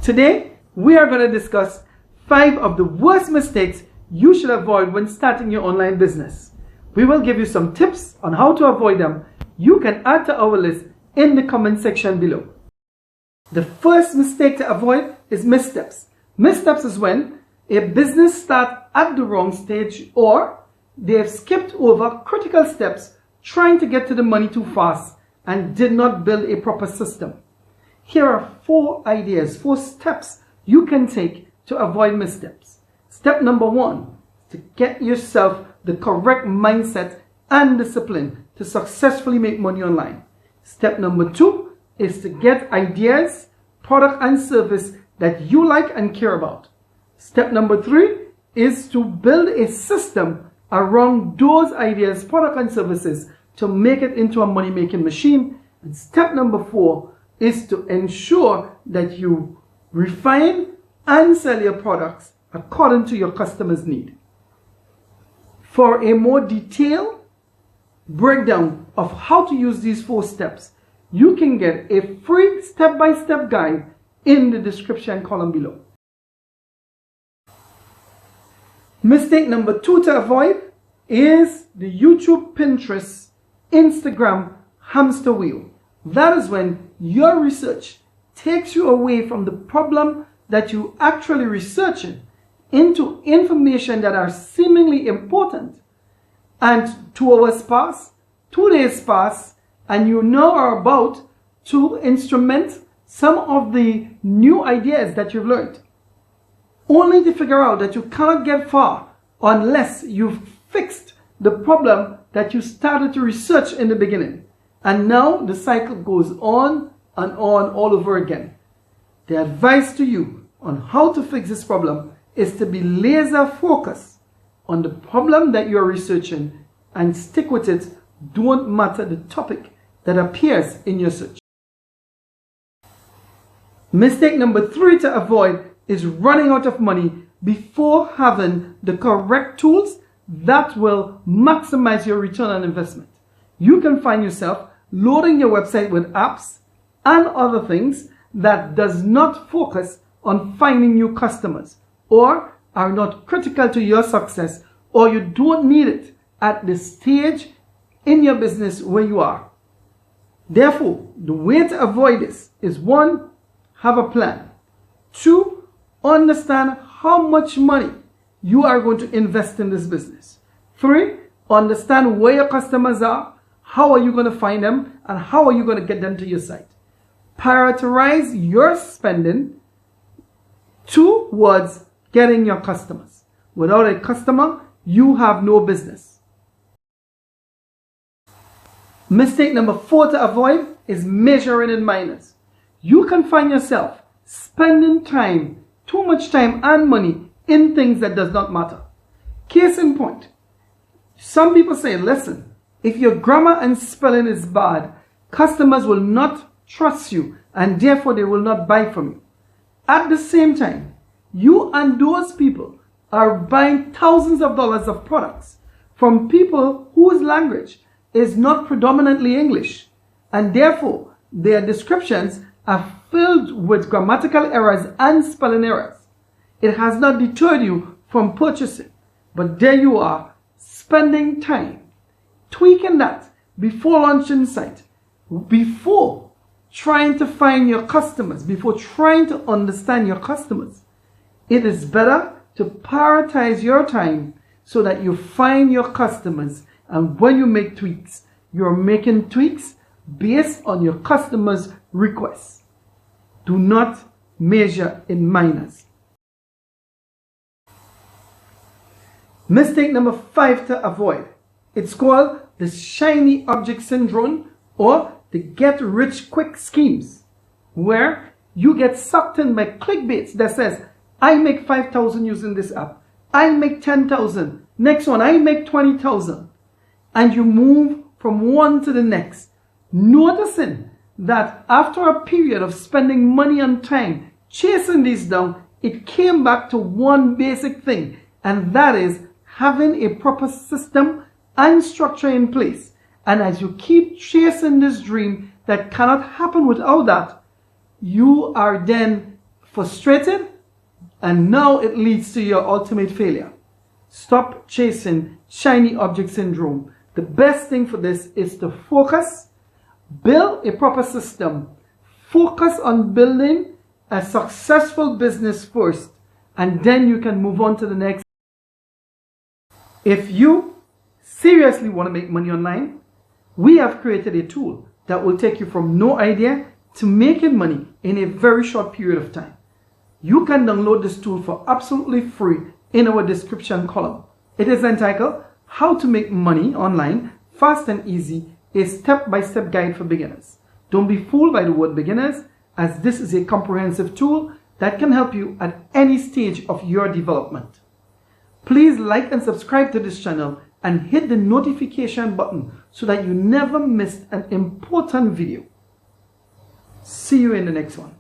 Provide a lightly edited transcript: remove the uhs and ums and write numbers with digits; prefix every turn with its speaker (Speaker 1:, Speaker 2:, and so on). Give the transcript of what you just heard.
Speaker 1: Today, we are going to discuss 5 of the worst mistakes you should avoid when starting your online business. We will give you some tips on how to avoid them. You can add to our list in the comment section below. The first mistake to avoid is missteps. Missteps is when a business starts at the wrong stage or they have skipped over critical steps trying to get to the money too fast and did not build a proper system. Here are 4 ideas, 4 steps you can take to avoid missteps. Step number 1, to get yourself the correct mindset and discipline to successfully make money online. Step number 2 is to get ideas, product and service that you like and care about. Step number 3 is to build a system around those ideas, product and services to make it into a money-making machine. And step number 4 is to ensure that you refine and sell your products according to your customers' need. For a more detailed breakdown of how to use these 4 steps, you can get a free step-by-step guide in the description column below. Mistake number 2 to avoid is the YouTube, Pinterest, Instagram hamster wheel. That is when your research takes you away from the problem that you actually researching into information that are seemingly important. And 2 hours pass, 2 days pass, and you now are about to instrument some of the new ideas that you've learned, only to figure out that you cannot get far unless you've fixed the problem that you started to research in the beginning. And now the cycle goes on and on all over again. The advice to you on how to fix this problem is to be laser focused on the problem that you are researching and stick with it. Don't matter the topic that appears in your search. Mistake number 3 to avoid is running out of money before having the correct tools that will maximize your return on investment. You can find yourself loading your website with apps and other things that does not focus on finding new customers or are not critical to your success, or you don't need it at the stage in your business where you are. Therefore, the way to avoid this is 1, have a plan. 2, understand how much money you are going to invest in this business. 3, understand where your customers are, how are you going to find them, and how are you going to get them to your site. Prioritize your spending towards getting your customers. Without a customer, you have no business. Mistake number 4 to avoid is measuring in minors. You can find yourself spending time, too much time and money in things that does not matter. Case in point, some people say, listen, if your grammar and spelling is bad, customers will not trust you and therefore they will not buy from you. At the same time, you and those people are buying thousands of dollars of products from people whose language is not predominantly English, and therefore their descriptions are filled with grammatical errors and spelling errors. It has not deterred you from purchasing, but there you are spending time tweaking that before launching site, before trying to find your customers, before trying to understand your customers. It is better to prioritize your time so that you find your customers, and when you make tweaks, you're making tweaks based on your customers' requests. Do not measure in minors. Mistake number 5 to avoid. It's called the shiny object syndrome or the get rich quick schemes, where you get sucked in by clickbaits that says, I make 5,000 using this app. I make 10,000. Next one, I make 20,000. And you move from one to the next, noticing that after a period of spending money and time chasing these down, it came back to one basic thing, and that is having a proper system and structure in place. And as you keep chasing this dream that cannot happen without that, you are then frustrated, and now it leads to your ultimate failure. Stop chasing shiny object syndrome. The best thing for this is to focus, build a proper system, focus on building a successful business first, and then you can move on to the next. If you seriously want to make money online, we have created a tool that will take you from no idea to making money in a very short period of time. You can download this tool for absolutely free in our description column. It is entitled How to Make Money Online Fast and Easy, a step-by-step guide for beginners. Don't be fooled by the word beginners, as this is a comprehensive tool that can help you at any stage of your development. Please like and subscribe to this channel and hit the notification button so that you never miss an important video. See you in the next one.